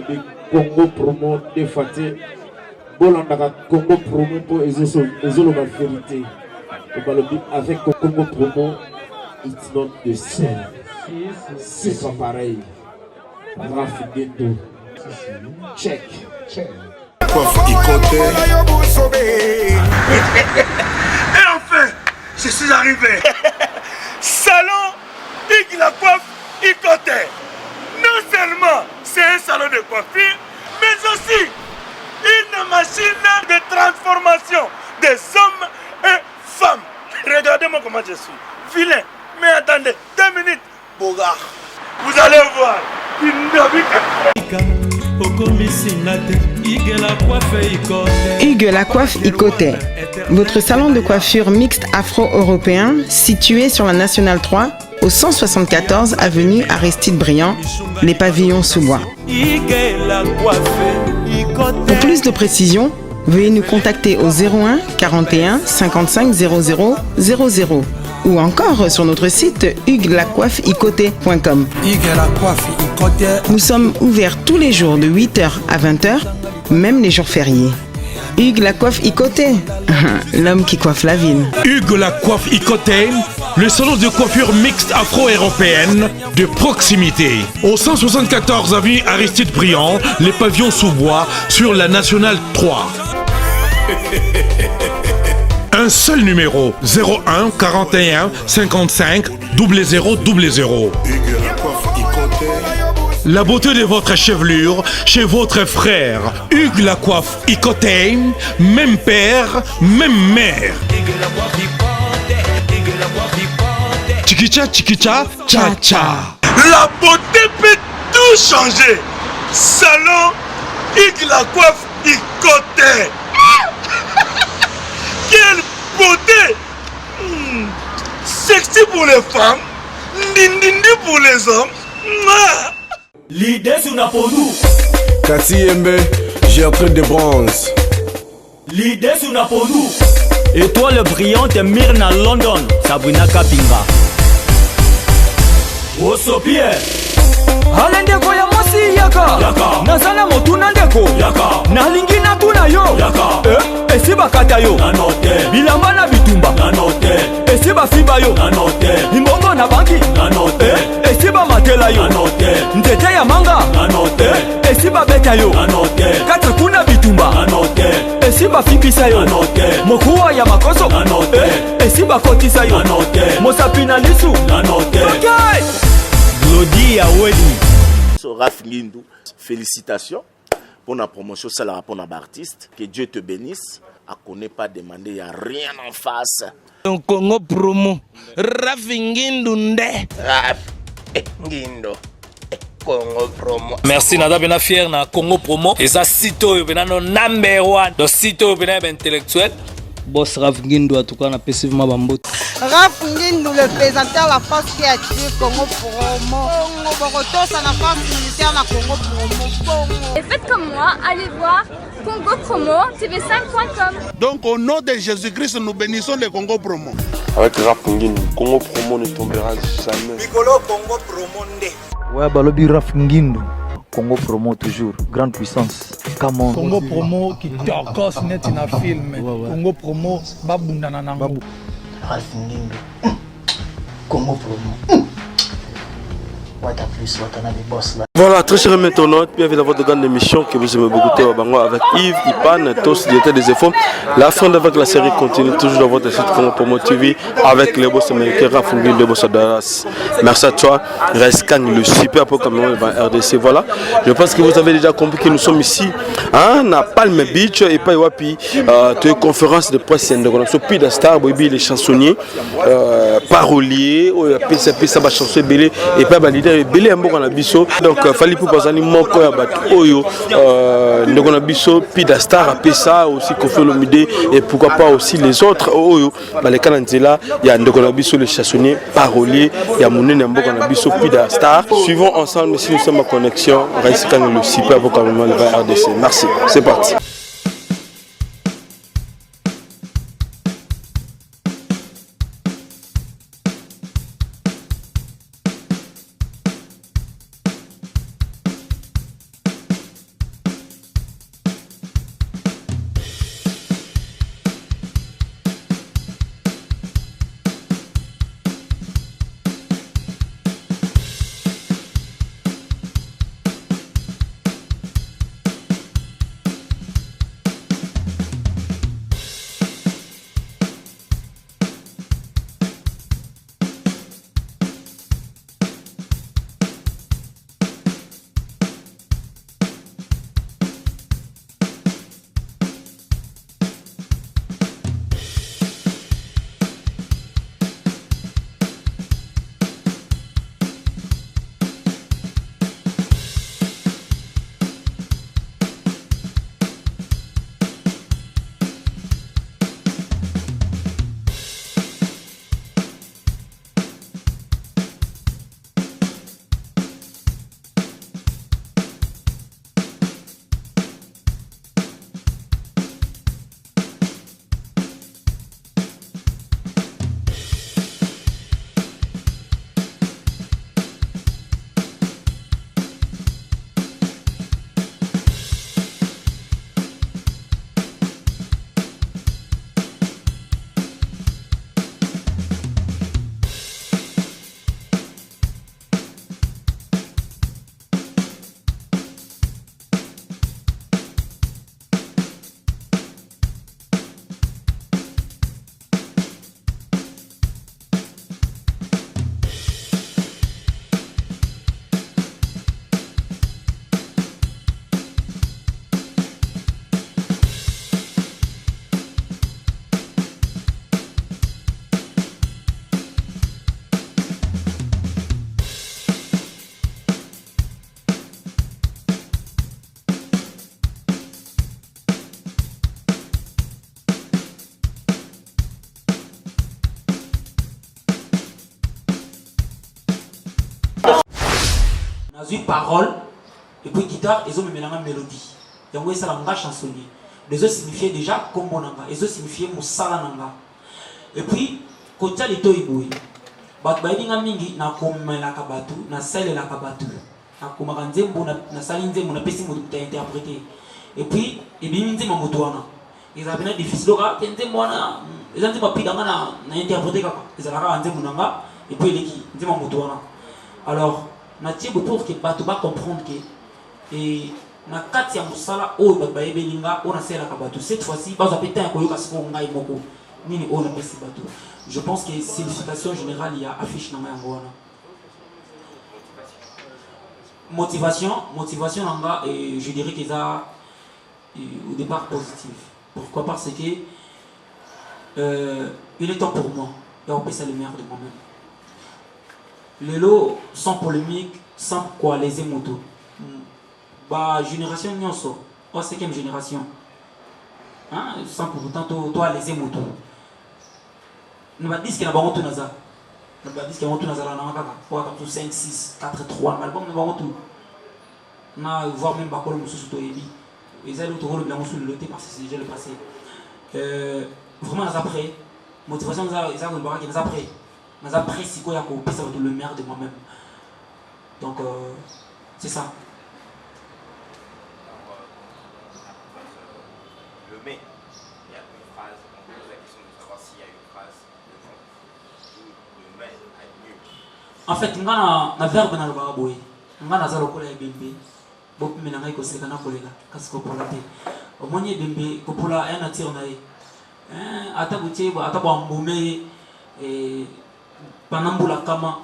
balobi Congo promo de Fatih. Bolandaka Congo promo pour ezoloba vérité. Balobi avec Congo promo, it's not the same. C'est pas pareil. Rafigeto. Check. Et enfin, je suis arrivé. Salon Hugues la coiffe Ikote. Non seulement c'est un salon de coiffure, mais aussi une machine de transformation des hommes et femmes. Regardez-moi comment je suis. Vilain. Mais attendez, 2 minutes. Bogart. Vous allez voir. Hugues la coiffe Ikote, votre salon de coiffure mixte afro-européen situé sur la Nationale 3 au 174 avenue Aristide Briand, les pavillons sous bois. Pour plus de précisions, veuillez nous contacter au 01 41 55 00 00 ou encore sur notre site huguelacoiffeikote.com. Nous sommes ouverts tous les jours de 8h à 20h, même les jours fériés. Hugues la coiffe Ikote, l'homme qui coiffe la ville. Hugues la coiffe Ikote, le salon de coiffure mixte afro-européenne de proximité. Au 174 avenue Aristide Briand, les pavillons sous bois sur la Nationale 3. Un seul numéro, 01 41 55 00 00. La beauté de votre chevelure chez votre frère. Hugues la coiffe Ikote, même père, même mère. Chikicha, chikicha, cha cha. La beauté peut tout changer. Salon Hugues la coiffe Ikote. Quelle beauté! Sexy pour les femmes, ndindindi pour les hommes. L'idée sur Napolou. Kati Yembe, j'ai un truc de bronze. L'idée sur Napolou. Étoile brillante Myrna London, Sabrina Kapinga. Osopie. Alendeko ya mosi yaka nazala motuna ndeko nalingi natuna yo esi bakata yo bilamba na bitumba esi bafiba yo imbongo na banki esi bamatela yo nzete ya manga esi babeta yo kata kuna bitumba esi bafibisa yo mokuwa ya makoso esi bakotisa yo mosapi na lisu Glody Aweli. Raph Ngindou, félicitations pour la promotion, c'est le rapport d'un artiste. Que Dieu te bénisse. À connaît pas demander, il n'y a rien en face. Congo promo. Raph Ngindou nde. Raph Ngindou. Congo promo. Merci nada bena fier na Congo promo. Et ça sito bena no number 1. Donc sito bena intellectuel. Boss Raph Ngindou en tout cas na passivement bambot. Raph Ngindou, le présentateur de la force créative Congo Promo. Boroto, ça la force militaire na Congo Promo. Et faites comme moi, allez voir Congo Promo, tv5.com. Donc au nom de Jésus-Christ, nous bénissons le Congo Promo. Avec Raph Ngindou, Congo Promo ne tombera jamais. Piccolo Congo Promo nde. Ouais, balobi Raph Ngindou. Congo Promo toujours, grande puissance. Come on. Congo Promo qui t'orcos net in un film. Congo Promo, babunda nanango. Raph Ngindou. Congo Promo. What a plus, what a boss là. Voilà, très chers internautes, bienvenue dans votre grande émission que vous aimez beaucoup avec Yves, Ipan, tous directeur des efforts. La fin avec la série continue toujours dans votre site Congo Promo TV avec les boss américains, Raph Ngindou, les boss de Dallas. Merci à toi, Rescan, le super peu comme RDC. Voilà, je pense que vous avez déjà compris que nous sommes ici à Palm Beach et pas Wapi, une conférence de presse de Pida Star, les chansonniers, paroliers, PCP, ça va chanter belé et pas valider belé un bon à la biso. Donc, fallait pour passer moko ya bato oyo ndeko na biso Pida Star a ça aussi Koffi Olomide et pourquoi pas aussi les autres oyo baleka na nzela ya ndeko na biso les chansonniers paroliers ya monene mboka na biso Pida Star. Suivons ensemble si nous sommes en connexion Rescan le super pour quand même le RDC. Merci, c'est parti. bazui parole et puis guitare ils ont même la mélodie donc ça la chansonnier les autres signifiaient déjà combo nanga les autres signifiaient musala nanga et puis côté les toiboui bat bainga mingi na komela kabatu na sele la kabatu na komaka nzembo na sali nzembo na pesi moto interpréter et puis et bien nzembo moto wana ils avaient difficile ka nzembo wana ils ont dit pas pidanga na interpréter kaka ils avaient nzembo nanga et puis les qui nzembo moto wana alors na tiebo pour que bato ba comprendre que et na kati ya musala oyo babaye belinga ona sela kabatu cette fois-ci bazo péter ko yoka siko ngai moko nini ona pesi bato je pense que signification générale il y a affiche na yango wana motivation nanga et je dirais que ça au départ positif pourquoi parce que il est temps pour moi et on peut ça le meilleur de moi-même les lots sans polémique sans quoi les émotos bah génération nyonso oh 5e génération hein sans pour autant toi les émotos nous va dire que na bango tout naza nous va dire que on tout naza na kaka pour 5 6 4 3 album na bango tout na voir même ba kolo mususu to ebi ils allaient autour le blanc sur le loté parce que c'est déjà le passé vraiment naza après motivation naza ils ont baraka naza après naza après siko ya ko pesa le meilleur de moi-même donc c'est ça. Le mais, il y a une phrase, on pose la question de savoir s'il y a une phrase où le mais est mieux. En fait, na verbe na loba boy. Ngana za lokola ebembe. Bopi mena ngai ko seka na kolela kasi ko pola te. Omoni ebembe ko pola ya na tire na ye. Ata butie bo ata bo mbume panambula kama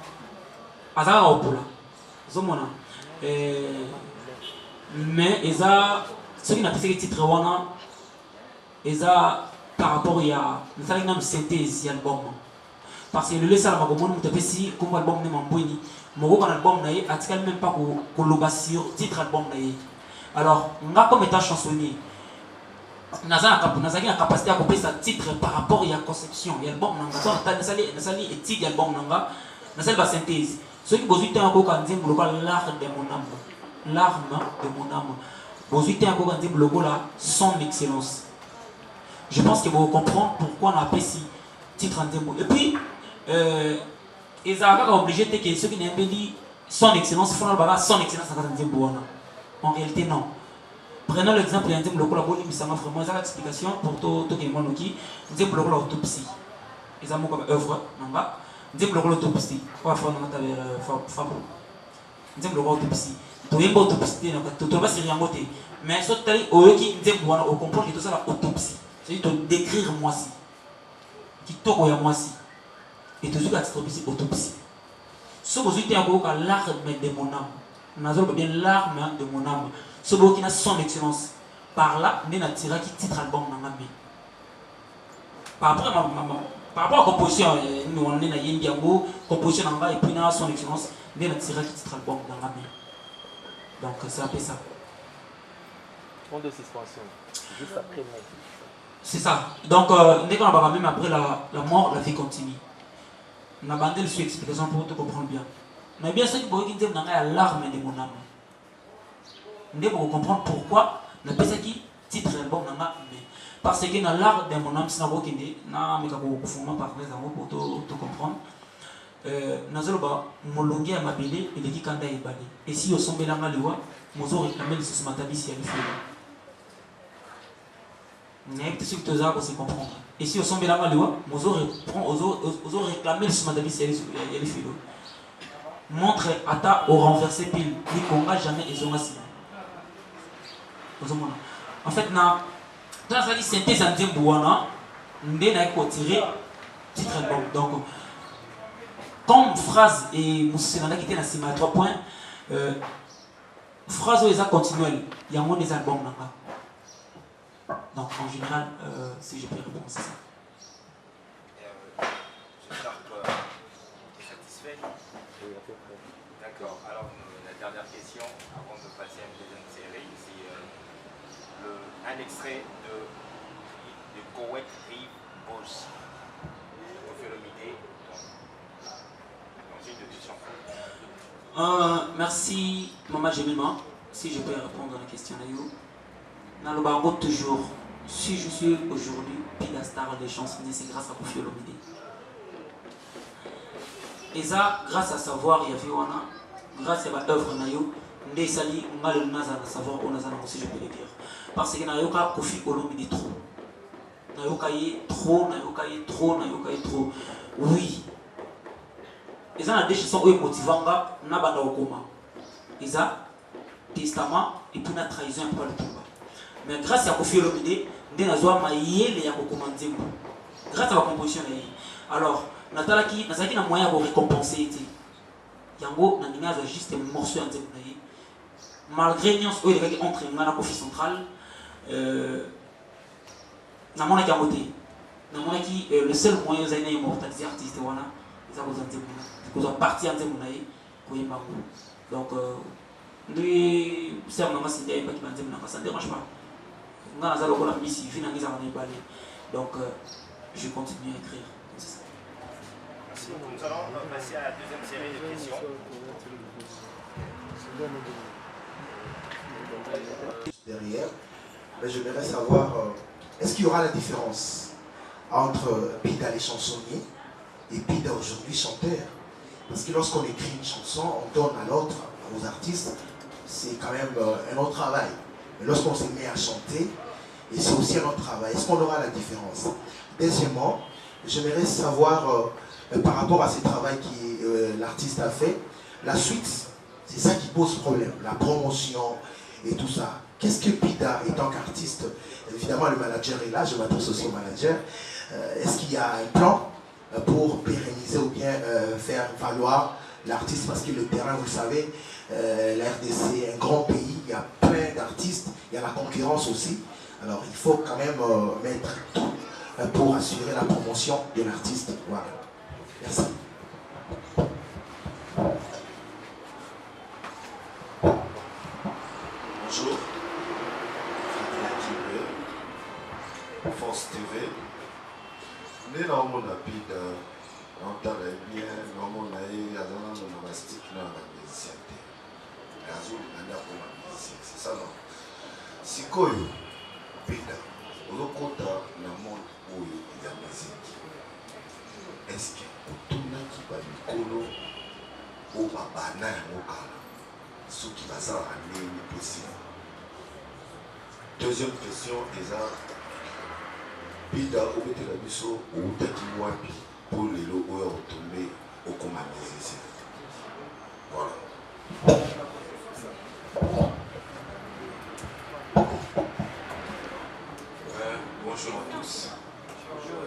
azaka opola. Zomona. Mais eza ce qui n'a pas été titre wana eza par rapport à une synthèse album parce que le laisser la magomo nous taper si comme album ne m'embouini mon album naïe article même pas qu'on loba sur titre album naïe alors on a comme état chansonnier naza na capacité à couper sa titre par rapport à la conception et album nanga toi na sali étude album nanga na sali ba synthèse ceux qui besoin temps ko kanzim local l'art de mon âme l'arme de mon âme besoin temps ko kanzim logo là son excellence. Je pense que vous comprenez pourquoi on appelle si titre en démo. Et puis, ils sont obligés de que ceux qui n'aiment pas son excellence font son excellence en démo. En réalité, non. Prenons l'exemple d'un démo local, mais ça m'a vraiment une explication pour tout le monde qui dit que l'autopsie. Ils ont comme œuvre, nanga. Dit que l'autopsie. Quoi faire dans ta femme. Dit que l'autopsie. Tu es autopsie, tu ne vas pas rien voter. Mais ce qui dit que on comprend que tout ça l'autopsie. C'est de décrire moi si qui toque moi si et toujours la autopsie ce que vous avez l'arme de mon âme nous bien l'arme de mon âme ce qui a son excellence par là nous avons tiré qui titre album dans la par rapport à la composition nous on est dans Yendiango composition et puis nous son excellence nous avons tiré qui titre album dans la main donc c'est un peu ça. Point de suspension juste après moi. C'est ça. Donc, dès qu'on a même après la mort, la vie continue. On a bandé le sujet explication pour tout comprendre bien. Mais bien sûr, vous dire que l'arme de mon âme. Vous pour comprendre pourquoi on appelle ça qui titre album parce que dans l'art de mon âme, c'est un peu qui est là, mais pour tout comprendre. Nazoloba, mon longueur m'a belé et les qui kanda est balé. Et si au son belanga le voit, mon zo réclamé le sous-matabi si elle fait. C'est comprendre. Et si on s'en met la main, nous allons réclamer le sous-madabi si elle est philo. Montre à ta au renversé pile. Ni qu'on n'a jamais et en fait, dans la synthèse en Djembouana, nous avons tiré titre album. Donc, comme phrase et Mousselana qui était dans les 3 points, phrase où ils ont continué, il y a moins des albums. Donc en général, si je peux répondre, c'est ça. J'espère que tu es satisfait. D'accord. Alors la dernière question, avant de passer à une deuxième série, c'est un extrait de Koweït Rive Boss. On fait le midi dans une de tes chansons. Merci, Maman Jemima. Si je peux répondre à la question, dans le barreau toujours, si je suis aujourd'hui Pida Star des chansonniers, c'est grâce à Koffi Olomide. Et ça, grâce à savoir, il y avait grâce à l'œuvre Nayo, Ndesali, mal Naza, savoir, on a aussi, je peux le dire. Parce que Nayoka Koffi Olomide trop. Nayoka y trop. Oui. Et ça, des chansons motivantes, n'a pas d'okoma. Et ça, testament, et puis la trahison, et puis le combat. Mais grâce à Koffi Olomide, nous avons recommandé. Grâce à la composition. Alors, nous avons un moyen de récompenser. Yango, nous avons juste un morceau. Malgré nous avons entre la Koffi centrale, nous avons le seul moyen d'immortaliser l'artiste. Nous avons parti en Zemounaï pour y marrer. Donc, lui, c'est un moment qui ça ne dérange pas. Donc, je continue à écrire. Merci. Nous allons passer à la deuxième série de questions. Derrière, mais j'aimerais savoir, est-ce qu'il y aura la différence entre Pida les chansonniers et Pida aujourd'hui chanteur? Parce que lorsqu'on écrit une chanson, on donne à l'autre, aux artistes, c'est quand même un autre travail. Mais lorsqu'on se met à chanter, et c'est aussi un autre travail, est-ce qu'on aura la différence? Deuxièmement, j'aimerais savoir, par rapport à ce travail que l'artiste a fait, la suite, c'est ça qui pose problème, la promotion et tout ça. Qu'est-ce que Pida, étant qu'artiste, évidemment le manager est là, je m'adresse aussi au manager, est-ce qu'il y a un plan pour pérenniser ou bien faire valoir l'artiste? Parce que le terrain, vous le savez, la RDC est un grand pays, il y a plein d'artistes, il y a la concurrence aussi. Alors il faut quand même mettre tout pour assurer la promotion de l'artiste. Voilà. Merci. Bonjour. Force TV. Nous avons un Pida, on travaille bien, nous avons un monastique dans la musicien. C'est ça, non? Si vous avez Pida, vous avez un monde où il y a la musique. Est-ce que vous avez un Mikolo ou un Bana ce qui va s'en aller possible? Deuxième question est ça. Pida ou mettez la biso ou takiwapi pour les lots où on tombé au commun musicien. Voilà. Bonjour à tous.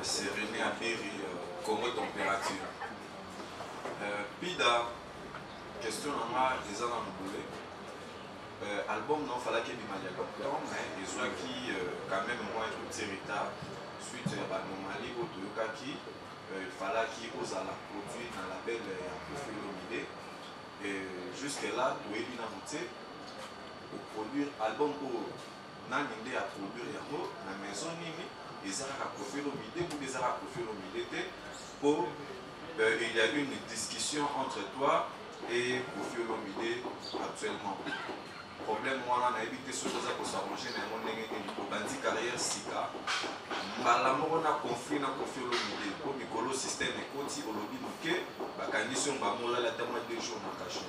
C'est René Abiri, Congo Température. Pida, question à moi, les ans dans le album non fallait qu'il y ait des temps, mais il y a qui quand même moi un petit retard suite à l'anomalie au Toyoka qui il fallait qu'il ose à la produire dans la belle Koffi Olomide. Et jusque là, tout est bien monté pour produire album pour Nanginde à produire la maison Nini, ils ont à Koffi Olomide pour des à Koffi Olomide pour il y a eu une discussion entre toi et Koffi Olomide actuellement. Problème moi on a évité ce chose pour s'arranger mais on est au bandi carrière sika malamu on a conflit na Koffi Olomide pour Mikolo système et koti olobi que bakanisi on ba mola la tellement de jours na cache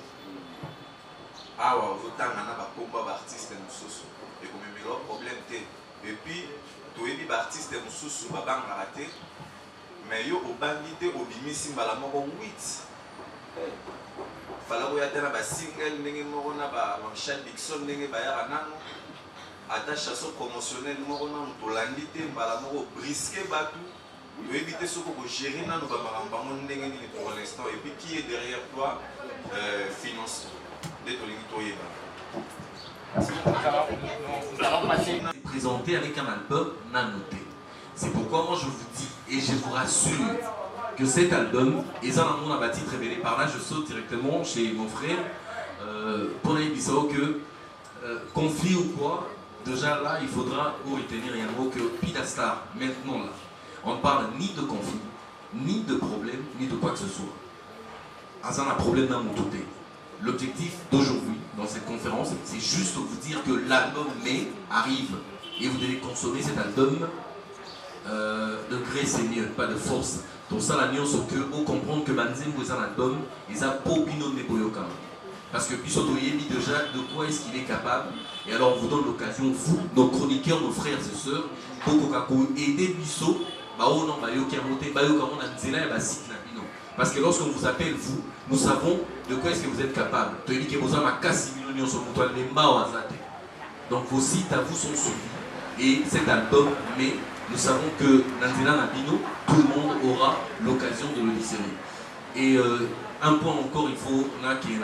awa otanga na ba komba ba artiste mususu et comme le problème té et puis to ebi ba artiste mususu ba banga raté mais yo au bandi té obimisi mbala moko 8 fala ko yatana ba single ndenge moko na ba Michel Dixon ndenge ba ya nano ata chanson promotionnelle moko na mutolandi te mbala moko brisquer batu yo éviter ce ko gérer nano ba maramba mo ndenge ni pour l'instant et puis qui est derrière toi finance de tolingi toyeba. Nous allons passer présenté avec un album nanoté. C'est pourquoi moi je vous dis et je vous rassure que cet album, et ça on a bâti révélé par là, je saute directement chez mon frère pour les bisous que conflit ou quoi, déjà là il faudra vous retenir un mot que Pida Star, maintenant là, on ne parle ni de conflit, ni de problème, ni de quoi que ce soit. On a un problème dans mon côté. l'objectif d'aujourd'hui, dans cette conférence, c'est juste vous dire que l'album Mai arrive et vous devez consommer cet album de gré, c'est mieux, pas de force. Donc ça, la nuance que vous comprendre que Banzembo est un album, et ça, pour Bino Neboyoka. Parce que Bissoto Yebi déjà, de quoi est-ce qu'il est capable? Et alors, on vous donne l'occasion, vous, nos chroniqueurs, nos frères et sœurs, pour aider Bissot, parce que lorsqu'on vous appelle, vous, nous savons de quoi est-ce que vous êtes capable. Donc vos sites à vous sont suivis. Et cet album, mais nous savons que Nanzela Nabino, tout le monde aura l'occasion de le discerner. Et un point encore, il faut qu'il y ait un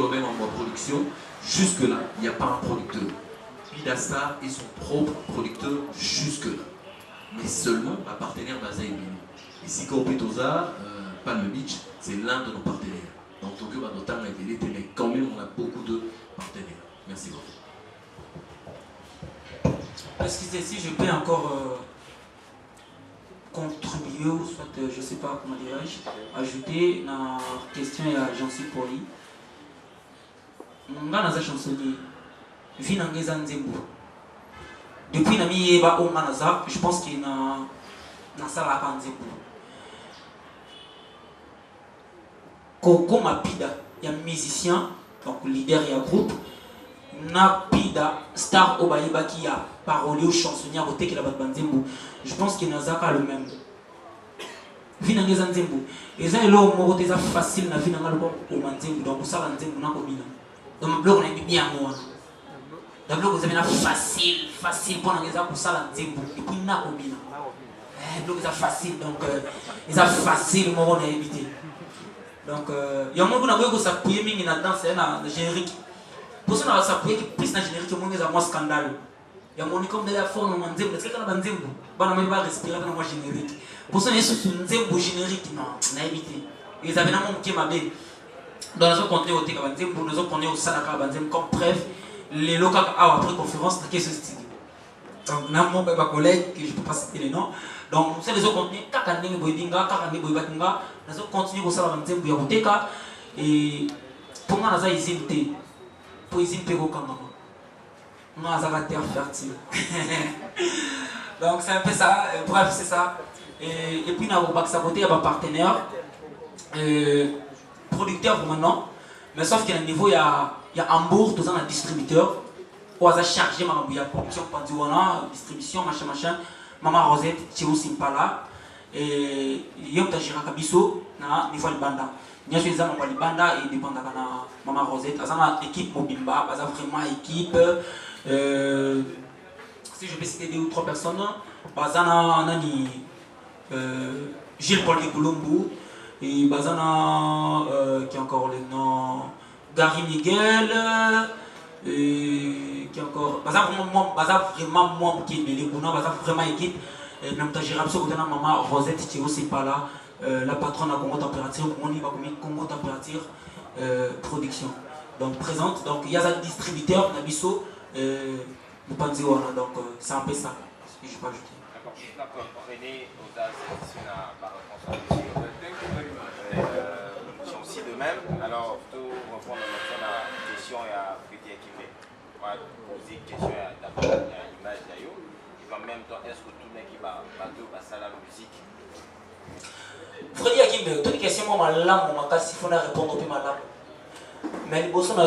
même en production. Jusque-là, il n'y a pas un producteur. Pidasta est son propre producteur jusque-là. Mais seulement un partenaire basé à Bini. Ici, Kopetoza, Palm Beach, c'est l'un de nos partenaires. Donc Tokyo Badotan a été l'été, mais quand même, on a beaucoup de partenaires. Merci beaucoup. Est-ce que si je peux encore contribuer, ou soit, je ne sais pas comment dirais-je, ajouter la question à Jean-Cy Poli. Nga naza chansonnier, vi na ngeza nzembo. Depuis na mi yeba o nga naza, je pense qu'il na sala ka nzembo. Koko Mapida, il y a musicien, donc leader et groupe. Napida, star Obaïba qui a parolé au chansonnier à côté qui la Banzembo. Je pense qu'il n'a pas le même. Vina ngeza nzembo. Et ça, là, on m'a facile na vina ngalo au Manzembo, donc ça la nzembo na komina. Dans mon blog, on a bien moi. Dans le blog, vous avez facile pour ngeza pour ça la nzembo. Et puis na komina. Le blog est facile, donc ils ont facile, moi on a évité. Donc, il y a un moment où on s'appuie mingi na danse na générique. Pour ça, on s'appuie plus na générique, on a moins scandale. Il y a un moment comme de la forme on nzembo, est-ce que quand on a nzembo, on ne va pas respirer dans moi générique. Pour ça, on est sur nzembo générique, non, on a évité. Ils avaient un moment qui m'a dit. Dans les autres contenus au Teka Banzembo, nous autres contenus au Sanaka Banzembo, comme bref, les locaux après conférence, dans ce style. Donc, n'a mon collègue, que je ne peux pas citer les noms. Donc, c'est les autres contenus, Kakanding Boydinga, Kakanding Boybatinga, nous autres contenus au Sanaka Banzembo, Yaboteka, et pour moi, nous avons hésité. Pour hésiter au Kangama. Nous avons la terre fertile. Donc, c'est un peu ça, bref, c'est ça. Et puis, nous avons il y a un partenaire. Producteur maintenant, mais sauf qu'à un niveau, il y a Hambourg, tout ça, un distributeur, où on a chargé ma production, distribution, machin, Maman Rosette, Thierry Simpala, et il y a un Jirakabiso, na niveau Libanda. Il y a des gens qui Libanda et dépendant de Maman Rosette, il y a une équipe Mobimba, il y a vraiment une équipe. Si je peux citer 2 ou 3 personnes, il y a Gilles-Paul de Colombo. Et Bazana, qui a encore le nom, Gary Miguel, qui a encore. Bazana vraiment moi qui est mêlé, Bazana vraiment équipe. Même ta Girapso, Maman Rosette, qui est aussi pas là, la patronne à Congo Température, on y va comme Congo Température Production. Donc présente, donc il y a un distributeur, Nabiso, Mupanziwana, donc c'est un peu ça, ce que je peux ajouter. D'accord, René, Oda, c'est par réponse aussi de même. Alors, pour répondre à la question, il y a Freddy Akimbe. On va poser une question d'abord, il y a l'image d'ailleurs. Et en même temps, est-ce que tout le monde qui va passer à la musique? Freddy Akimbe, toutes les questions, moi, ma lame, mon cas, s'il faut répondre au plus ma lame. Mais les bossons,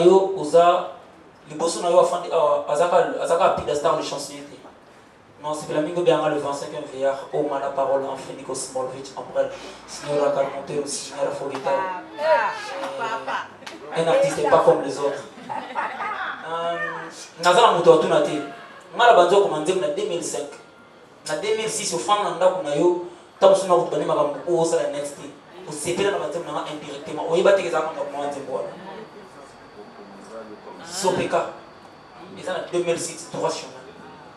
Azaka Pidastar, le chansonnier. Non, c'est que la Mingo Bianga le 25e veillard, au mal la parole en Fénico Smolvich, Ambrel, Signora Calmonte, Signora Fogita. Un artiste n'est pas comme les autres. Nazala Moutoatunate, Malabanzo commandé en 2005. En 2006, au fond, on a eu Thompson of Banema ou au Sala Next. Au CP, on a indirectement. On y battait les accords de Moantemboa. Sopeka. Et ça, en 2006, 3 chemins.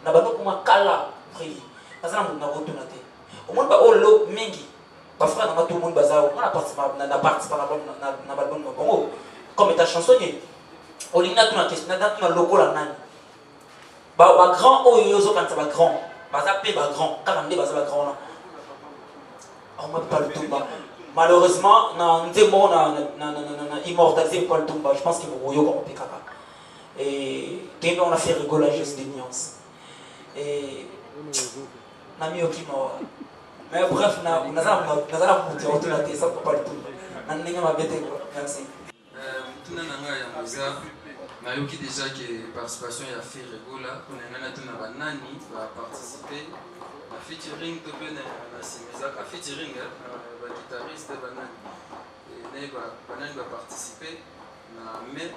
Na bando kuma kala frère nazana mun na rotuna te au monde ba olo mingi ba frère na tout monde bazao on a participé na balbum na Congo comme état chansonnier olina tuna question na tuna lokola nani ba grand oyo zo quand ça va grand ba za pe ba grand quand on dit ba za ba grand là on m'a pas le tout ba malheureusement na nzembo na immortalisé Paul Tumba. Je pense qu'il vous voyez comme Pekaka. Et on a fait rigoler juste des nuances. Et na mi okima. Mais bref, na muti autour la tête ça pour Paul Tumba. Na ninga mabete quoi. Merci. Tuna nanga ya moza. Nayoki déjà que participation ya fait rigola. On a ngana tuna banani va participer. La featuring to ben na simisa ka featuring ba guitariste banani. Et banani va participer na mais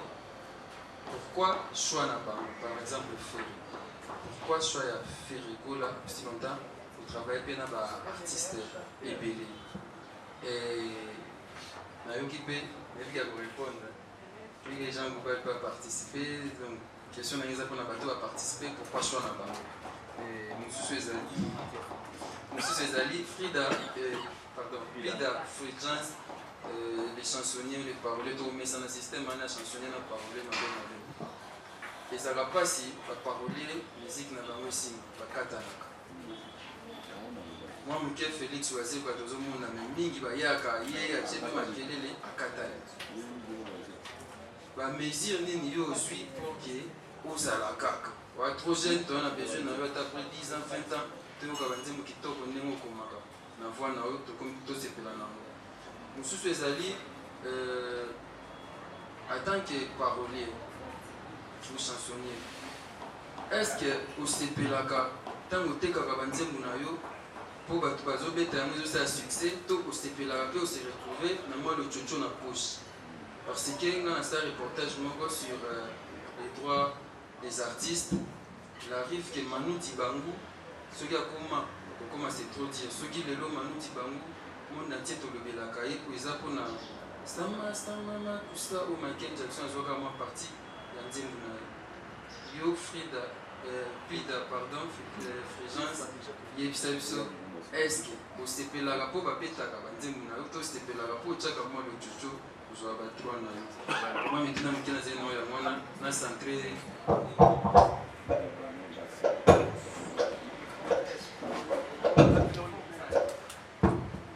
pourquoi choix na par exemple Ferry. Pourquoi choix ya Ferry Gola si longtemps vous travaillez bien na ba artiste ebele. Et nayoki pe il y a pour répondre. Les gens ne peuvent pas participer donc question na ngeza pour na bato va participer pourquoi choix na ba. Et Moussou Ezali, Frida, Fulgence, les chansonniers, les paroliers, tout mais ça un système, on a chansonnier, on a parolier, et ça va pas si, pas parolier, musique n'a pas aussi, pas katanaka. Moi, mon chef Félix Oazé, quand on a même mingi, bah yaka, yé, a tchébé ma kelele, a katanaka. Bah mesure ni yo suis pour que aux à la caca. Trop jeune, on a besoin d'après 10 ans, 20 ans, tu as besoin de quitter au niveau comme ça. Na voix na autre comme tout c'est là. Moussou Ezali, en tant que parolier ou chansonnier, est-ce que au CPLAK, tant que tu as besoin de pour que tu aies un succès, tu au CPLAK peut se retrouver dans le tchotcho na poche. Parce que dans un reportage sur les droits des artistes, il arrive que Manu Tibangu, ce qui a comment c'est trop dire, ce qui est le Manu Tibangu, mon entier te le belakaye pour les apprendre. Stama, tout ça, ou Michael Jackson, je vois comment parti, Yo Frida, Pida, pardon, Frégence, Yepsabso, est-ce que au CP la rapport va péter à Kabandimuna, ou au CP la rapport, tchaka moi le chucho, je vais battre trois naïs. Moi maintenant, je suis dans un centré.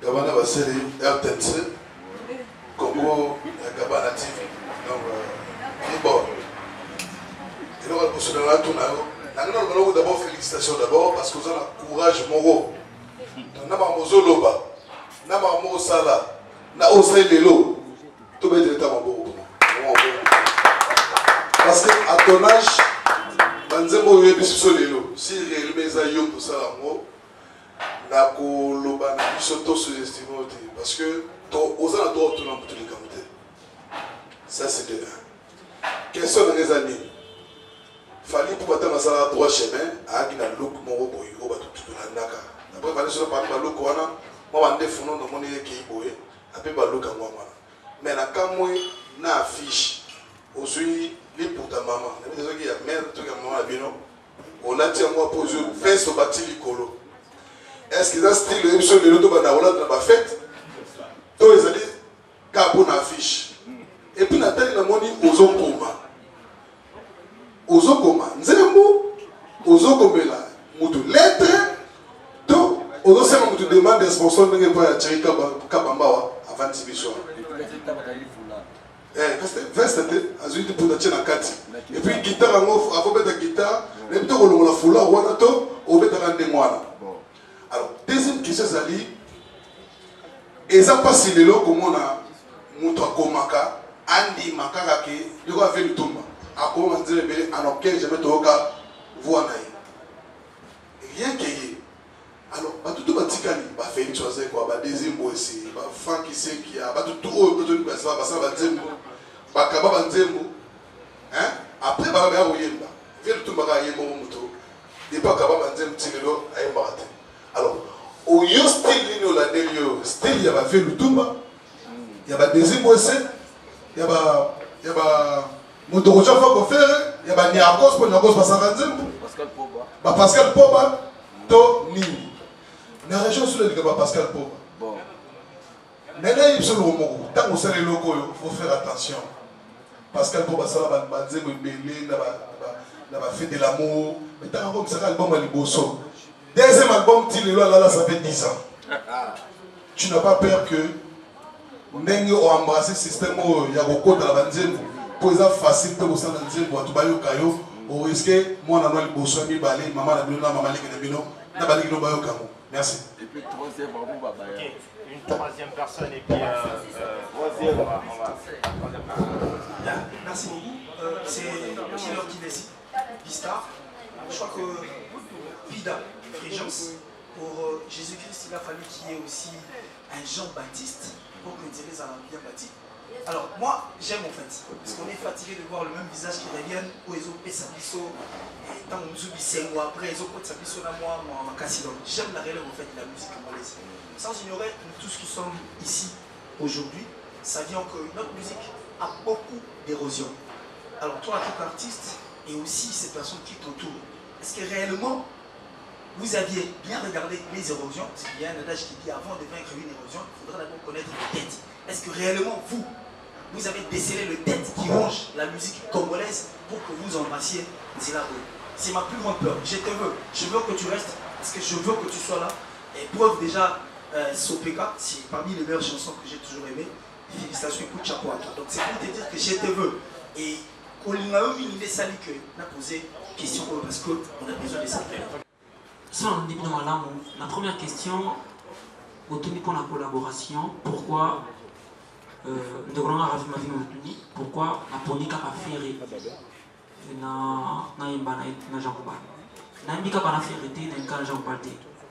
Gabana Baseli, RTNC, Congo, Gabana TV, donc, bon. Et nous allons se donner à tout. Nous allons d'abord félicitations d'abord parce que vous avez un courage moro. Nous avons un mozo loba, nous avons un mozo sala, nous avons un lelo. Tout le monde est en bon. Parce que à ton âge, Banzemo est sur lelo. Si réellement ça y est pour ça l'amour, nako loba na bisoto sous-estimé parce que aux ans droit tout le monde les camper. Ça c'est de un. Question de les amis. Fallait pour battre masala droit chemin à gina look moro boy au bato tout la naka. Après fallait sur parler look wana, moi wande funo no moni ki boy, après ba look moi wana. Mais na kamwe na affiche aussi les pour ta maman. Les gens qui a mère tout comme maman bino. On a dit moi poser face au bâti licolo. Est-ce que ça style le sur le loto bana wala na ba fête? To les ali kapo na affiche. Et puis natali na moni ozokoma. Ozokoma nzembo ozokomela mutu lettre to ozosema mutu demande sponsor ndenge pa ya Thierry Kabambawa avant exhibition. Veste azuli pour tchena kati. Et puis guitare ngo avant mettre guitare, les plutôt ko la fula wana to obeta kande mwana. Alors deuxième question zali eza pasi lelo komona mutu akomaka andi makaka ke diko avec le tomba. Akoma nzele bele anokel jamais toka voix naï. Rien que alors batutu batikali ba Félix Oazé quoi ba deuxième aussi ba Frank qui a batutu o batutu ba ça ba nzembo ba kaba ba nzembo hein après ba ba oyemba vient tout ba yembo muto et pas kaba ba nzembo tilelo ayemba te. Alors au yo style lino la delio style ya ba fait le tumba ya ba deuxième aussi ya ba muto ko chafa ko faire ya ba niakos pour niakos ba sa nzembo Pascal Poba to nini na région sur le Pascal Poba. Bon. Maintenant il se le mot tant que c'est les locaux il faut faire attention. Pascal Poba ça va banzer belé na ba fait de l'amour mais tant comme ça album ali bosso. Deuxième album Tilelo là ça fait 10 ans. Tu n'as pas peur que ndenge oembrasser système ya kokota na nzembo po eza facile te kosala nzembo bato bayoka yo oriske mwana no liboso ya mibale mama na bino na mama leki na bino na baleki no bayoka yango. Merci. Et puis troisième, okay. Une troisième personne et puis troisième, on va. Merci beaucoup. C'est Killer qui décide. Pistar. Je crois que Vida, Frégence, pour Jésus-Christ, il a fallu qu'il y ait aussi un Jean-Baptiste pour que Thérèse a bien bâti. Alors moi, j'aime en fait, parce qu'on est fatigué de voir le même visage qui reviennent, où ils ont fait sa biseau, et tant qu'on oublie 5 mois après, ils ont fait sa biseau dans moi, ma casse. J'aime la relève en fait de la musique congolaise. Sans ignorer, nous tous qui sommes ici aujourd'hui, ça vient que notre musique a beaucoup d'érosion. Alors toi, en tant qu'artiste, et aussi ces personnes qui t'entourent, est-ce que réellement, vous aviez bien regardé les érosions? Parce qu'il y a un adage qui dit, avant de vaincre une érosion, il faudra d'abord connaître les têtes. Est-ce que réellement, vous avez décelé le tête qui ronge la musique congolaise pour que vous embrassiez Nzela Oyo? C'est ma plus grande peur. Je te veux. Je veux que tu restes parce que je veux que tu sois là. Et preuve déjà, Sopeka, c'est parmi les meilleures chansons que j'ai toujours aimées. Félicitations, écoute chapeau à toi. Donc c'est pour te dire que je te veux. Et qu'on a eu une idée salie que n'a posé question parce qu'on a besoin de ça. La première question, autour pour la collaboration, pourquoi pourquoi la ponika a ferré na imba na Jean Kuba na imbika kana ferré na kan Jean Kuba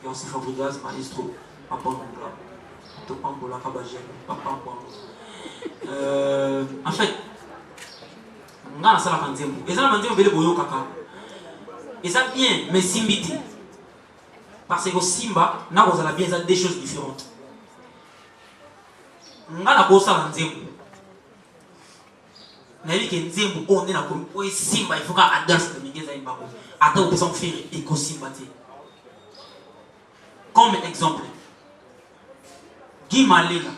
et aussi Fabregas maestro papa ngula to pambola kabaje papa en fait ngana sala kanzembo ezala manzembo bele boyo kaka eza bien mais simbiti parce que simba na kozala bien ça des choses différentes. Ngana kosala nzembo na yiki nzembo on est na ko simba il faut ka adresse de mingeza imbako ata opesa faire eko simba te. Comme exemple Guy Malela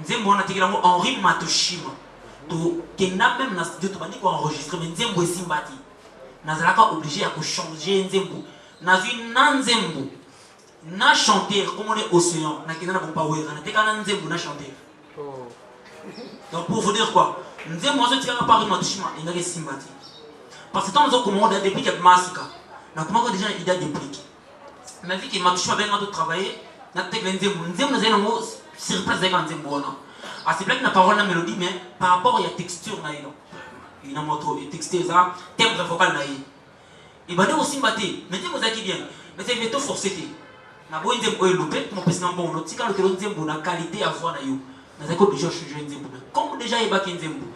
nzembo on a tikela ngo Henri Matoshima to kena même na studio to bani ko enregistrer mais nzembo e simba te nazalaka obligé à ko changer nzembo na une nzembo na chanter comme on est océan na kena na bomba wera na teka na nzembo na chanter. Donc pour vous dire quoi, nzembo on se tient par une matushima et na simbati parce que tant nous comment on a depuis que masika na comment déjà il a dépliqué mais vu que matushima ben de travailler na teka nzembo na zena mo sur place avec nzembo na ah c'est vrai que na parole na mélodie mais par rapport à la texture na ilo il a montré et texture ça timbre vocal na yi il va dire aussi mbati mais nzembo ça qui vient mais c'est veto forcé na bo nzembo loupé mon président bon no tika le nzembo na qualité à voix na yo na zako déjà changer nzembo comme déjà il ba nzembo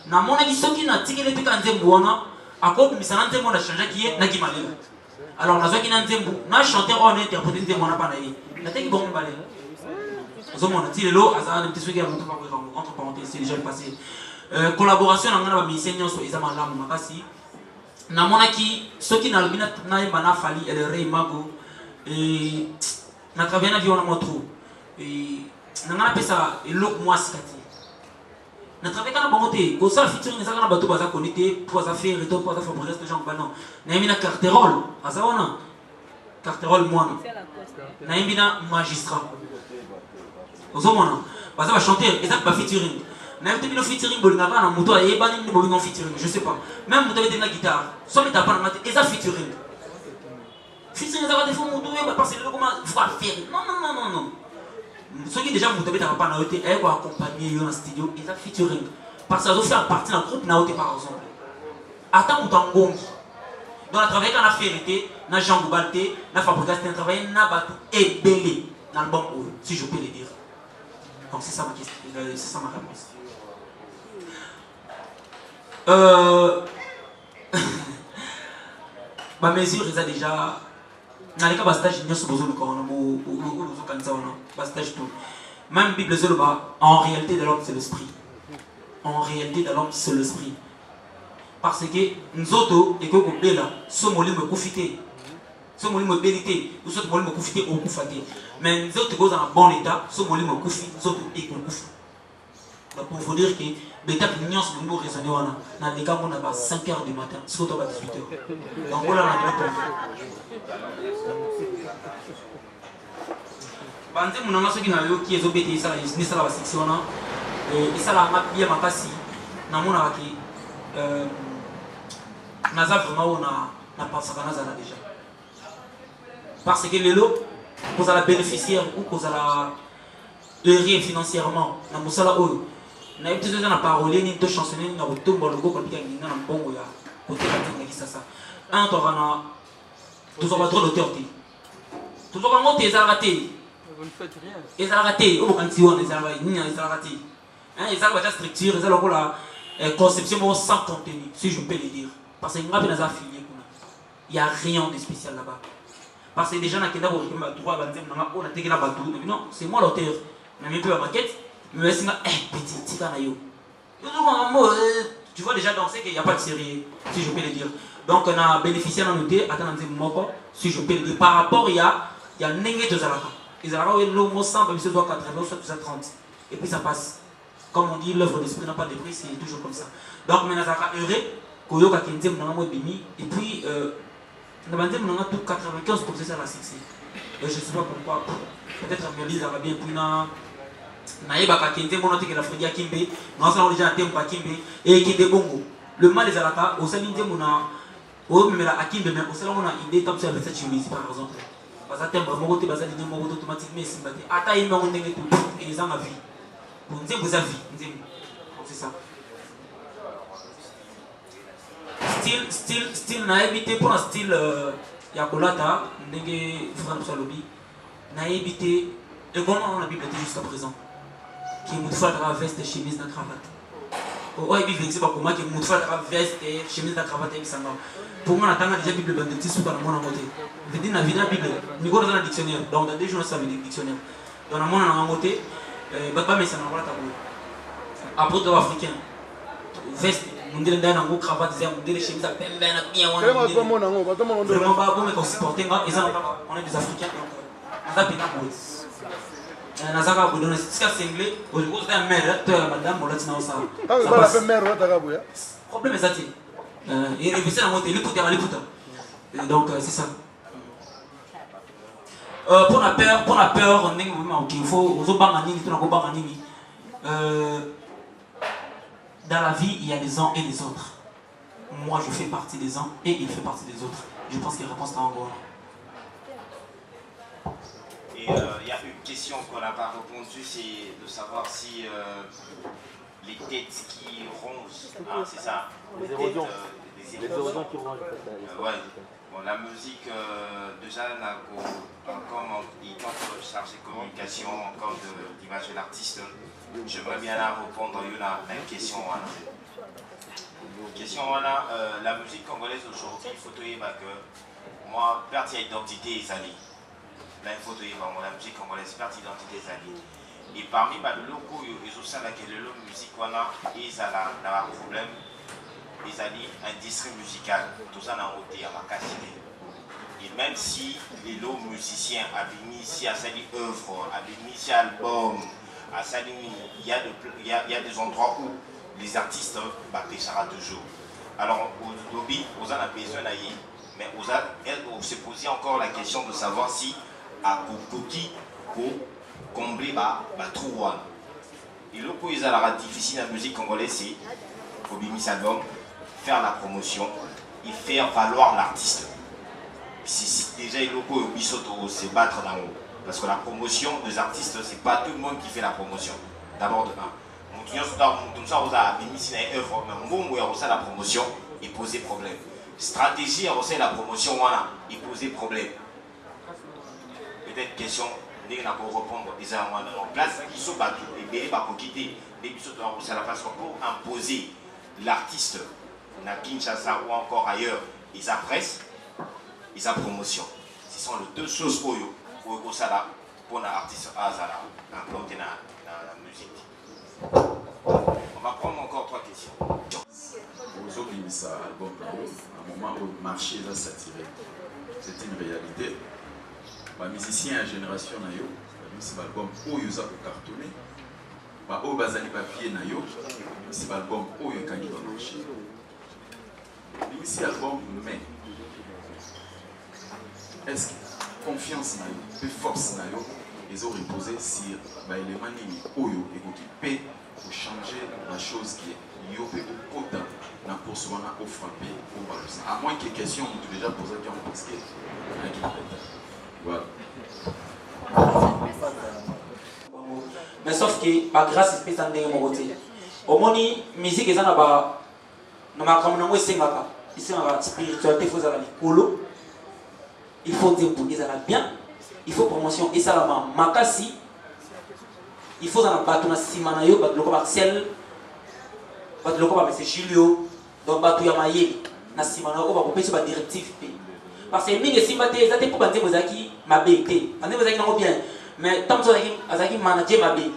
na mona ki soki na tikele pika nzembo wana akop misana nzembo na changer qui est na ki malela alors na zoki na nzembo na chanteur on interpréter nzembo na pa na ye na teki bon balé ozomona ti lelo azana ne tisuki ya monto pa ko entre parenthèses c'est déjà le passé collaboration na ngana ba musicien nyonso eza malamu makasi na mona ki soki na albina na yemba na fali elle rey mago et na travailler na vie on a trop et na ngana pesa elok mwasikati na travailler kana bongote ko ça featuring ça kana bato baza connecté pour ça faire retour pour ça faire reste gens banon na yemina carterol azawana carterol mwana na yemina magistrat ozomona baza ba chanter et ça ba featuring na yemina bino featuring bolinga na moto ayeba ni bolinga featuring je sais pas même moto avec la guitare soit les tapana mate et ça featuring featuring ça va défendre moto parce que comment faut faire non ceux qui déjà montent à pas naoté et va accompagner yo dans studio et ça featuring parce que ça fait partie d'un groupe naoté par exemple attends mutangongi dans le travail qu'on a fait été na Jean Goubalté na Fabregas un travail na batu et belé dans l'album si je peux le dire donc c'est ça ma question c'est ça ma réponse ma mesure ils a déjà na leka bastage nyoso bozolo ko na mo bozo kanza wana bastage tout même bible zoloba en réalité de l'homme c'est l'esprit en réalité de l'homme c'est l'esprit parce que nzoto et que kobela so molimo kufite so molimo belité ou so molimo kufite ou kufate mais nzoto goza en bon état so molimo kufi nzoto et kufa donc pour vous dire que l'étape nyonso bongo raisonner wana na leka mo na ba 5h du matin surtout ba 18h donc voilà la réponse banze munanga soki na yo ki ezobete isala nisala ba section na isala nga bien makasi na mona ki naza vraiment na pensaka nazala déjà parce que lelo kozala bénéficiaire ou kozala heureux financièrement na mosala oyo na yebi toza na parole nini to chansonne nini na kotomba loboko lobika nginga na mbongo ya koteka tingaki sasa un toka na tozwaka trop d'auteur te tozwaka yango te ezalaka te ezalaka te oyo bokanisi wana ezalaka nini ezalaka te ezalaka batya structure eza lokola conception moko sans contenu si je peux le dire parce que nga mpe naza affilié kuna y a rien de spécial là-bas parce que déjà nakenda korekema badroit banzembo nanga oyo natekela bato non c'est moi l'auteur nami mpe bamaquette mais singa petit tika na yo tu vois déjà donc c'est qu'il n'y a pas de série si je peux le dire donc on a bénéficié d'un noté attends moko si je peux le dire par rapport il y a ndenge tozalaka ezalaka oyo lomo 100 biso doit 80 soit 30 et puis ça passe comme on dit l'œuvre d'esprit n'a pas de prix c'est toujours comme ça donc mais nazalaka heureux koyoka kenzembo nanga mo bimi et puis na banzembo nanga tout 95% ça la succès je sais pas pourquoi peut-être Amélie ça va bien puis nayebaka kende mona tekela Fredi Akimbe nasala déjà tempo Akimbe et kende bongo le mal ezalaka osali nzembo na omemela Akimbe mais osala mona idée comme ça avec cette chemise par exemple baza tempo moko te baza ligne moko automatiquement esimba te ata yemba ngo ndenge tout eza ma vie pour nzembo eza vie nzembo c'est ça style nayebi te mpona style ya kolata ndenge frère Salobi nayebi te ekoma on a bible jusqu'à présent qui moutfa la veste chemise na cravate oh et bible c'est pas comment qui moutfa la veste chemise na cravate avec sanga pour moi natanga déjà bible bande ti suka na mona moté veut dire na vida bible ni ko dans le dictionnaire donc dans des jours ça veut dire dictionnaire dans na mona na moté ba mais ça na wala ta ko après de africain veste mundele ndana ngo cravate za mundele chemise à pembe na bien wana vraiment ba bon mais qu'on supporter on est des africains donc on a bien pour nazaka bodona sika single aujourd'hui c'est un mère toi madame molati na osala ça va faire mère rota kabuya problème ezati et réviser la montée l'écoute donc c'est ça pour la peur ndenge moment qu'il faut ozobanga nini to na kobanga nini dans la vie il y a des uns et des autres moi je fais partie des uns et il fait partie des autres je pense que la réponse est en gros. Il y a une question qu'on n'a pas répondu, c'est de savoir si les têtes qui rongent, c'est ça, les érosions qui rongent. Ouais. Bon, la musique, déjà, comme il tente de charger communication, encore d'image de l'artiste, j'aimerais bien la répondre à une question. La musique congolaise aujourd'hui, il faut dire que moi, perte d'identité est allée. Là, il faut dire que la musique congolaise perte d'identité est allée. Et parmi les locaux, ils ont ça, la musique, ils ont un problème. Ils ont industrie musicale, tout ça dans le à ma qualité. Et même si les lots musiciens ont initié à cette œuvre, ont initié à l'album, il y a des endroits où les artistes pêcheront toujours. Alors, au lobby, on a besoin d'aller, mais on s'est posé encore la question de savoir si à Kokoki pour combler trou. Et le coup, ils ont difficile la musique congolaise, c'est pour bimis album, faire la promotion et faire valoir l'artiste. C'est déjà le coup, ils se battre dans haut. Parce que la promotion des artistes, c'est pas tout le monde qui fait la promotion. D'abord de un. Tout ça, on a bimis une œuvre, mais bon, on a la promotion et poser problème. Stratégie, on sait la promotion, voilà, et poser problème. Peut-être question, on va répondre des en place, qui sont battus, et bien, pour quitter les bisous de la façon pour imposer l'artiste, na Kinshasa ou encore ailleurs, ils appressent, ils ont promotion. Ce sont les deux choses pour eux, pour l'artiste Azala, implanté dans la musique. On va prendre encore 3 questions. Vous avez ça album à un moment où le marché est saturé. C'est une réalité. Les musiciens à génération, c'est l'album où ils ont cartonné. Où ils ont papier, c'est l'album où ils ont marché. C'est l'album, mais est-ce que confiance, force, ils ont reposé sur l'élément nini oyo et qui peut changer la chose qui est yo peut au côté na pour souvent au frapper au balancer à moins que question on peut déjà poser qui on pense que voilà. Mais sauf que par grâce espèce en dernier mon côté au moni musique ezana ba na makambo nango esengaka spiritualité faut ezala likolo il faut dire pour ezala bien il faut promotion et ça la makasi il faut dans bato na sima na yo bato loko ba Axel bato loko ba monsieur Julio donc bato ya mayeli na sima na yo ba kopesa ba directive pe parce que mingi simba te ezate pour bande bozaki mabe te bande bozaki nango bien mais tant que azaki manager mabe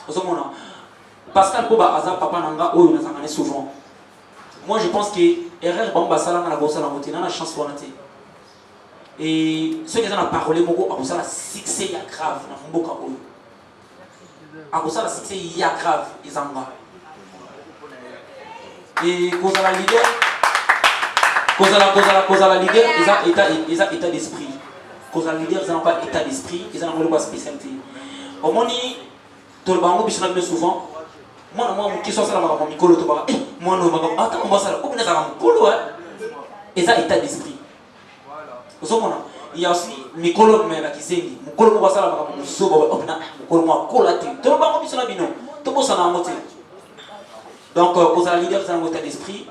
osomona Pascal Koba aza papa nanga oyo na zangane souvent moi je pense que erreur bon basala na bossa la moté na chance pour naté et ceux qui ont parlé moko a ça succès ya grave na mboka oyo a ça succès ya grave izanga et cause la leader cause la leader ils a état d'esprit cause la leader ils ont pas état d'esprit ils ont pas spécialité au moni tout le bango bisona bien souvent moi qui soit ça la mama mikolo to ba moi no mama attends on va ça ou bien ça va mikolo et ça état d'esprit voilà il y a aussi mikolo mais la kisengi mikolo mo basala mama muso ba opna mikolo mo kola te to ba ko bisona bino to bo sana moté donc cause la leader c'est un état d'esprit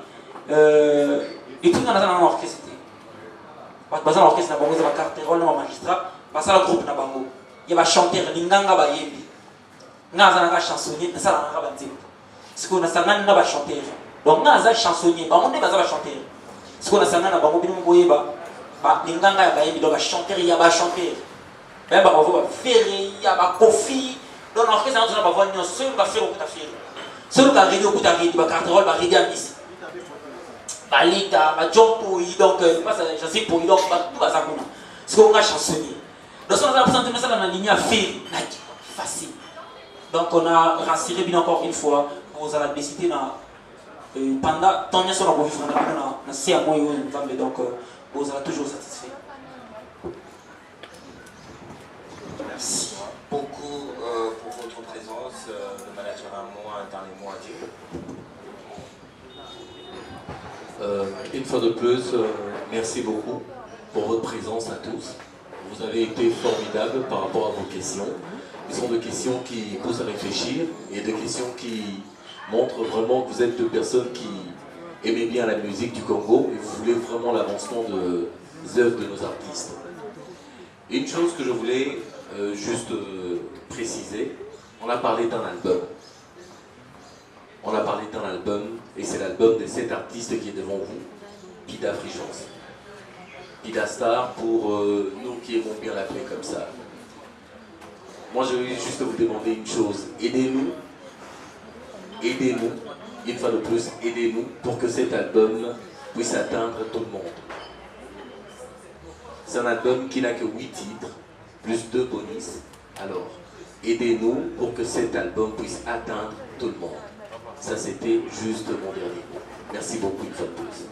et puis on a un orchestre pas bazar orchestre na bango za carte rôle na magistrat basala groupe na bango il va chanter linganga ba yembi ngaza na chansonnier na sala na banzimba siko na sangana na ba chanteur donc ngaza chansonnier ba monde baza ba chanteur siko na sangana na bango bino boyeba ba linganga ya bayebi donc ba chanteur ya ba chanteur ba ba ba fere ya ba kofi donc orchestre na ba voix nyonso ba fere ko ta fere solo ka radio ko ta radio ba carte rôle ba radio amisi ba lita ba jompo donc pas je sais pour donc ba tout ba ça kuna siko nga chansonnier donc ça na présenter ça na ligne à fere na facile. Donc on a rassuré bien encore une fois pour la décider pendant tant que sur la profession on a c'est à moi donc vous êtes toujours satisfait. Merci beaucoup pour votre présence. Le manager à moi, un dernier mot à dire. Une fois de plus, merci beaucoup pour votre présence à tous. Vous avez été formidables par rapport à vos questions. Ce sont des questions qui poussent à réfléchir et des questions qui montrent vraiment que vous êtes deux personnes qui aimez bien la musique du Congo et vous voulez vraiment l'avancement des œuvres de nos artistes. Une chose que je voulais juste préciser, on a parlé d'un album. On a parlé d'un album et c'est l'album de cet artiste qui est devant vous, Pida Frigence. Pida Star pour nous qui aimons bien l'appeler comme ça. Moi, je vais juste vous demander une chose. Aidez-nous, une fois de plus, aidez-nous pour que cet album puisse atteindre tout le monde. C'est un album qui n'a que 8 titres, plus 2 bonus. Alors, aidez-nous pour que cet album puisse atteindre tout le monde. Ça, c'était juste mon dernier mot. Merci beaucoup une fois de plus.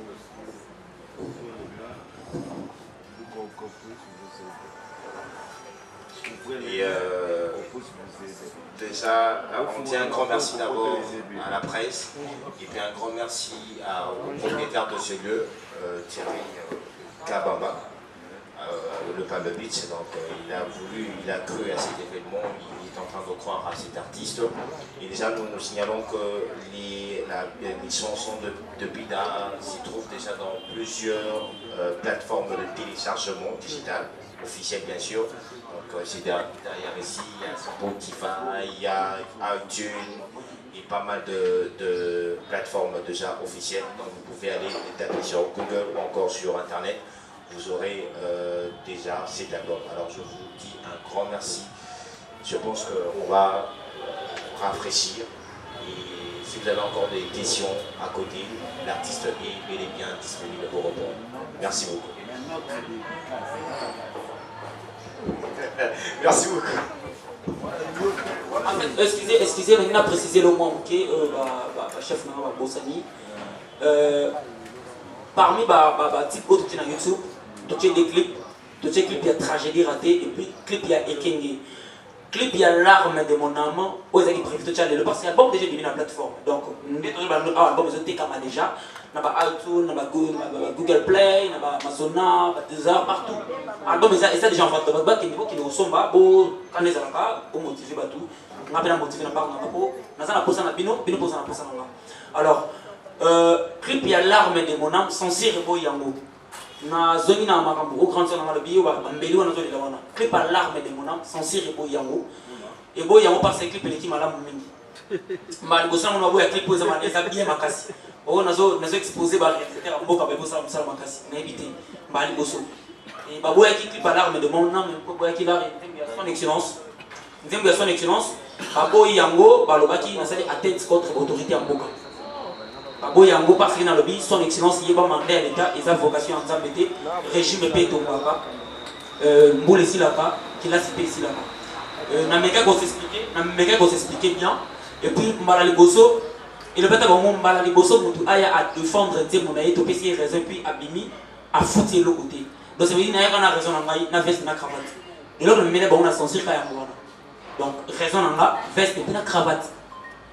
Et déjà, on dit un grand merci d'abord à la presse et puis un grand merci au propriétaire de ce lieu, Thierry Kabamba, le Palme Beach. Donc il a cru à cet événement, il est en train de croire à cet artiste. Et déjà nous signalons que les chansons de Pida s'y trouvent déjà dans plusieurs plateformes de téléchargement digital, officielles bien sûr. Donc c'est derrière ici, il y a Spotify, il y a iTunes et pas mal de plateformes déjà officielles. Donc vous pouvez aller taper sur Google ou encore sur Internet, vous aurez déjà cet album. Alors je vous dis un grand merci. Je pense qu'on va rafraîchir. Et si vous avez encore des questions à côté, l'artiste est bel et bien disponible pour répondre. Merci beaucoup. Merci beaucoup. En fait, excusez, on a précisé le mot que chef Nana Bossani. Parmi les titres autres qui sont sur YouTube, tous les clips, Tu sais, clip, il y a tragédie ratée, et puis clip, il y a Ekenge. Clip, il y a l'arme de mon âme, où ils ont prévu de changer. Parce que l'album déjà devenu la plateforme. Donc, nous avons l'album, ils ont été comme déjà. Nous avons iTunes, nous avons Google Play, nous avons Amazon, Deezer, partout. L'album, ils ont déjà en vente. Donc, qui nous ressemble, quand ils ont pour motiver tout. Nous avons motivé la part, nous avons posé un bino, bino posé un posé. Alors, clip, il y a l'arme de mon âme, censé rebo yango. Na zoni na makambo au grand na lobi wa mbeli wana zoli la wana clip à l'arme de mon âme censé rebo yango et bo yango parce que clip eleki malamu mingi mal go sana na bo ya clip za ma eza bien makasi o nazo exposer ba réalisateur mboka ba bo sala musala makasi na éviter mbali boso et ba bo ya clip à l'arme de mon âme bo ya ki la son excellence nzembo ya son excellence ba bo yango ba lobaki na sali atteinte contre autorité ya mboka Boyango parce que dans le lobby, son excellence il est pas mandé à l'État et sa vocation en Zambété, régime paix Tongaba, Mboule ici là-bas, qui l'a cité ici là-bas. Nameka qu'on s'expliquer bien, et puis Mbalali Bosso, et le fait que Mbalali Bosso, Moutou Aya à défendre Tsemonaï, to PC raison, puis Abimi, à foutre l'autre côté. Donc ça veut dire qu'il n'y a pas de raison dans la veste et la cravate. Et là, on met les bons à censure quand il y a donc raison dans la veste et la cravate.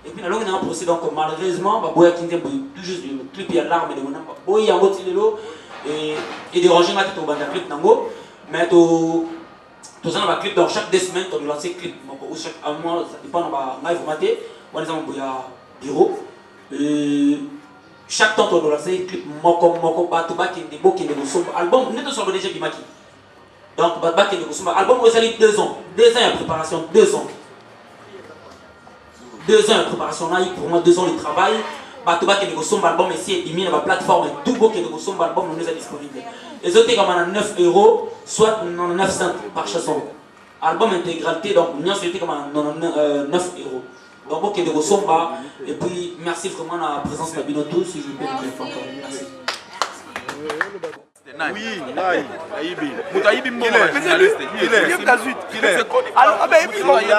Et puis, nous avons un procès, donc malheureusement, il y a tout juste le clip, il y a l'arme de mon âme. Il y a un autre et de ranger ma tête au bas de clip. Mais tout ça, on a un clip dans chaque 2 semaines, on lance un clip. Ou chaque mois, ça dépend, on a un live maté, on a un bureau. Chaque temps, on lance un clip. Moko, Batuba, qui est des beaux, qui est des beaux. Album, nous sommes déjà Bimaki. Donc, Batuba, qui est des beaux. Album, on a 2 ans. 2 ans de préparation, 2 ans. 2 ans de préparation là, pour moi 2 ans de travail. Batuba qui négocie son album ici, il met dans la plateforme tout beau qui négocie son album, nous est disponible. Les autres comme à 9 €, soit 9 cents par chanson. Album intégralité, donc nous sommes comme à 9 €. Donc bon qui négocie son bas, et puis merci vraiment à la présence de Binoto, si je peux le dire. Merci. Oui, Naï, Aïbi. Moutaïbi Mbongo, journaliste. Il est à suite. Il est. Alors, ah ben, Aïbi Mbongo, il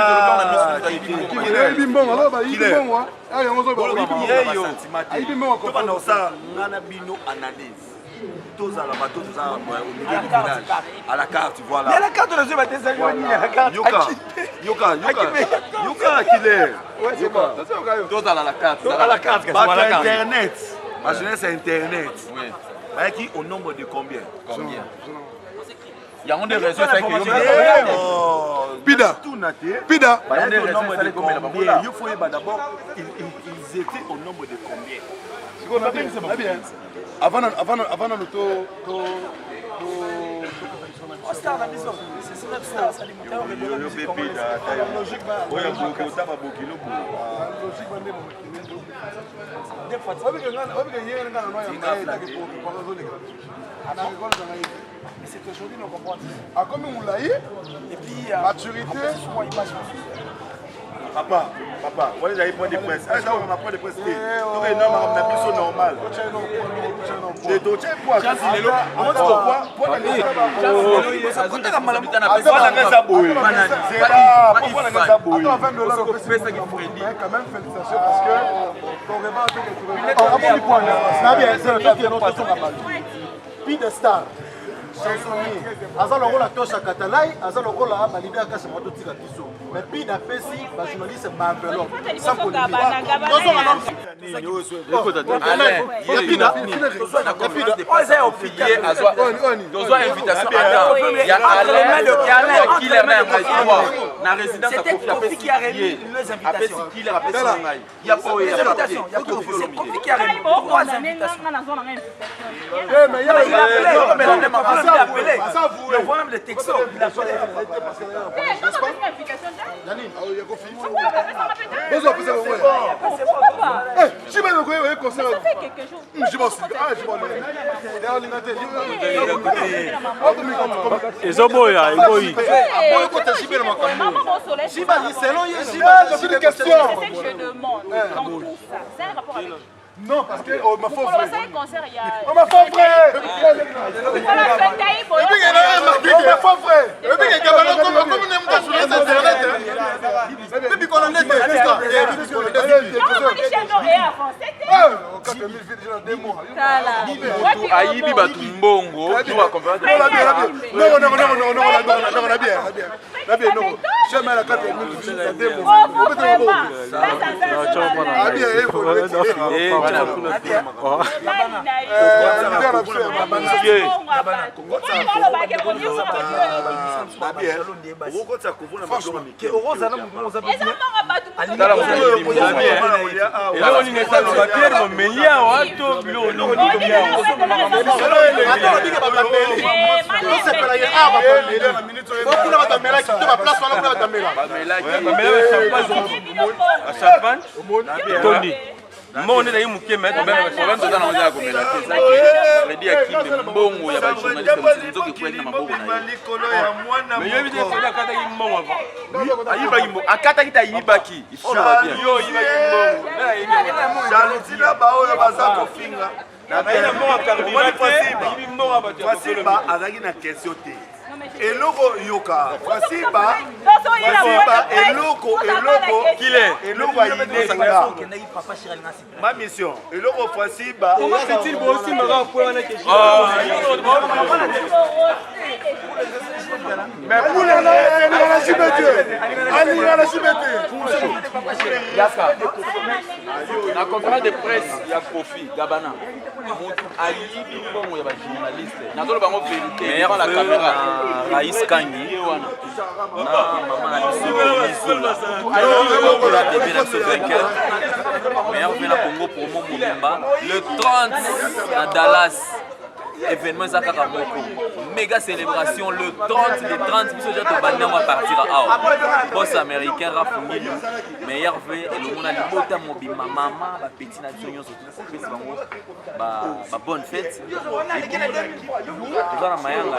est Aïbi Mbongo. Alors, bah, Aïbi Mbongo, hein. Allez, on se voit. Aïbi Mbongo, comment on ça? Nana Bino analyse. Tous à la bateau, tous au milieu du village. À la carte, voilà. Il y a la carte de la zone, des amis, la carte. Yoka, qu'il est. Ouais, c'est bon. Tous à la carte. À la carte, Internet. Ma jeunesse, c'est Internet. Oui. Qui au nombre de combien? Combien? Il y a des réseaux Pida. Pida. Il y a des nombre de combien? Il faut d'abord, ils étaient au nombre de combien? Avant notre c'est aujourd'hui nous comprenons. À comme on l'a eu, et puis maturité, Papa, on est point de presse. Ah, on a point de presse. Donc, non, on a plus normal. C'est tout. C'est quoi? C'est le chansonnier aza lokola tosha katalai aza lokola balide akasi moto tika biso mais puis na pesi ba journaliste ba enveloppe sans polémique il a envoyé même des textos. Il a appelé. Non, parce que on m'a fait vrai. On m'a fait vrai. On m'a fait vrai. ayibi bato mbongo Monde na yimuke mettre même problème dans la nzako mela teza ke redi akimbe mbongo ya ba journaliste mzoki kweli na maboko na mais yo bide fona kata yimbongo avant ayiba yimbo akata kita yibaki ifona ba bien yo yibaki mbongo na yibi Jalotila baoyo bazako finga na ina mbongo carburant yibi mbongo ba Fasiba azaki na question te eloko yoka Fasiba eloko ayinenga ma mission eloko Fasiba la conférence de presse ya Kofi Gabana ayibi mbongo ya ba journaliste nazolo bango vérité ya la caméra Raïs Kangi na maman la déclaration vainqueur meilleur vient à Congo promo Mobimba le 30 à Dallas événement Zakaka Moko méga célébration le 30 le 30 biso déjà to banda va partir à boss américain Rafungilu meilleur vient et le monde a libota Mobimba maman ba petit nation nyonso tout pesa bango ba bonne fête tozana mayanga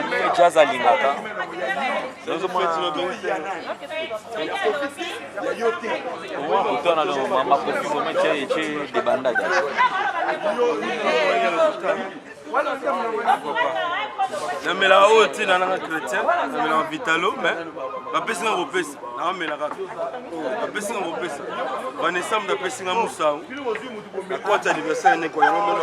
ndenge jazz alingaka donc moi kutana lo mama Kofi vraiment che de bandada namela oyo te nananga chrétien namela vitalo mais bapesinga kopesa namelaka bapesinga kopesa vanessa mutu apesinga musango nakwati anniversaire neko yango mona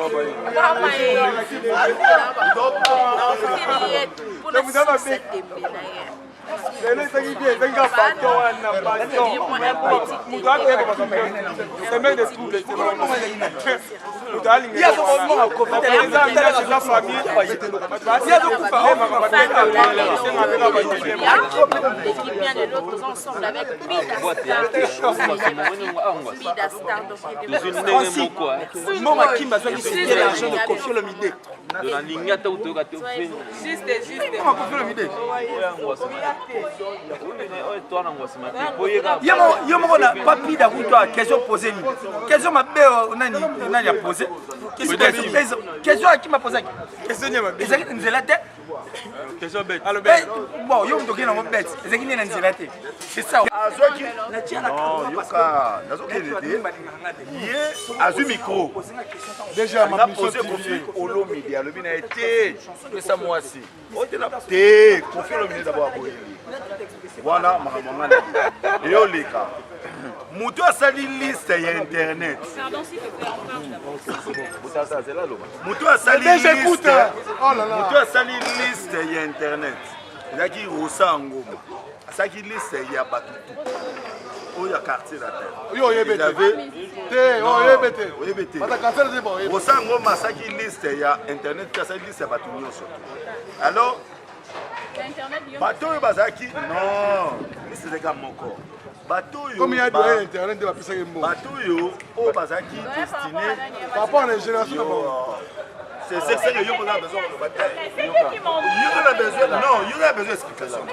Yo moko na papi da kutoa question posée ni question mabe nani a posé question qui m'a posé question ni mabe ezaki nzela te question bête bon yo mtoki na mo bête ezaki ni na nzela te c'est ça azoki non yoka nazokende te ye azwi micro déjà ma posé Kofi Olomide alobi na été pesa mwasi otena te Kofi Olomide d'abord aboyi wana makambo ngana eyo leka mutu asali liste ya internet mutu asali liste ya internet ezaki Rosa Ngoma asaki liste ya bato oyo ya quartier la terre yo yebete Rosa Ngoma asaki liste ya internet asali liste ya bato nyonso alors bato oyo bazalaki non liste ezaka moko bato oyo bazalaki destiné par rapport à la génération c'est que yo a besoin de besoin d'explication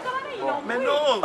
mais non